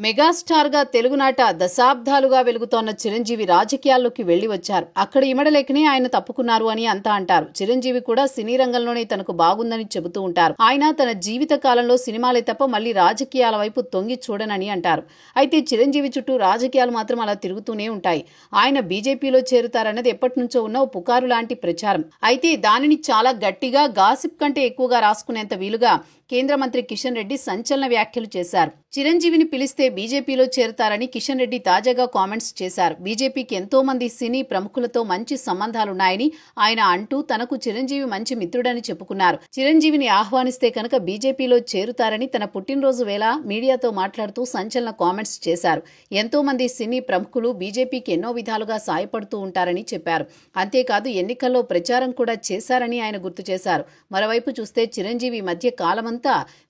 Megastar గా తెలుగునాట దశాబ్దాలుగా వెలుగుతోన్న చిరంజీవి రాజకీయాల్లోకి వెళ్లి వచ్చారు. అక్కడ ఇమడలేకనే ఆయన తప్పుకున్నారు అని అంతా అంటారు. చిరంజీవి కూడా సినీ రంగంలోనే తనకు బాగుందని చెబుతూ ఉంటారు. ఆయన తన జీవిత కాలంలో సినిమాలే తప్ప మళ్లీ రాజకీయాల వైపు తొంగి చూడనని అంటారు. అయితే చిరంజీవి చుట్టూ రాజకీయాలు మాత్రం అలా తిరుగుతూనే ఉంటాయి. ఆయన బీజేపీలో చేరుతారన్నది ఎప్పటి నుంచో ఉన్న ఓ పుకారు లాంటి ప్రచారం. అయితే దానిని చాలా గట్టిగా, గాసిప్ కంటే ఎక్కువగా రాసుకునేంత వీలుగా కేంద్ర మంత్రి కిషన్ రెడ్డి సంచలన వ్యాఖ్యలు చేశారు. చిరంజీవిని పిలిస్తే బీజేపీలో చేరుతారని కిషన్ రెడ్డి తాజాగా కామెంట్స్ చేశారు. బీజేపీకి ఎంతో మంది సినీ ప్రముఖులతో మంచి సంబంధాలున్నాయని ఆయన అంటూ తనకు చిరంజీవి మంచి మిత్రుడని చెప్పుకున్నారు. చిరంజీవిని ఆహ్వానిస్తే కనుక బీజేపీలో చేరుతారని తన పుట్టినరోజు వేళ మీడియాతో మాట్లాడుతూ సంచలన కామెంట్స్ చేశారు. ఎంతో మంది సినీ ప్రముఖులు బీజేపీకి ఎన్నో విధాలుగా సాయపడుతూ ఉంటారని చెప్పారు. అంతేకాదు ఎన్నికల్లో ప్రచారం కూడా చేశారని ఆయన గుర్తు చేశారు. మరోవైపు చూస్తే చిరంజీవి మధ్య కాలమంతా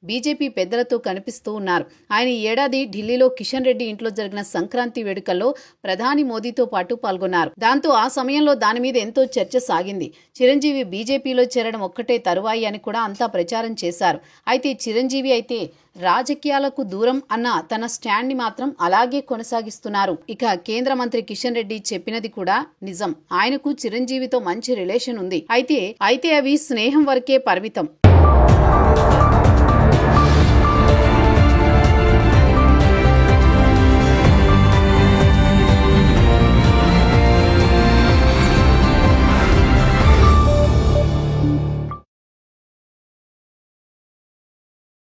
బీజేపీ పెద్దలతో కనిపిస్తూ ఉన్నారు. ఆయన ఈ ఏడాది ఢిల్లీలో కిషన్ రెడ్డి ఇంట్లో జరిగిన సంక్రాంతి వేడుకల్లో ప్రధాని మోదీతో పాటు పాల్గొన్నారు. దాంతో ఆ సమయంలో దాని మీద ఎంతో చర్చ సాగింది. చిరంజీవి బీజేపీలో చేరడం ఒక్కటే తరువాయి అని కూడా అంతా ప్రచారం చేశారు. అయితే చిరంజీవి అయితే రాజకీయాలకు దూరం అన్న తన స్టాండ్ ని మాత్రం అలాగే కొనసాగిస్తున్నారు. ఇక కేంద్ర మంత్రి కిషన్ రెడ్డి చెప్పినది కూడా నిజం. ఆయనకు చిరంజీవితో మంచి రిలేషన్ ఉంది. అయితే అవి స్నేహం వరకే పరిమితం.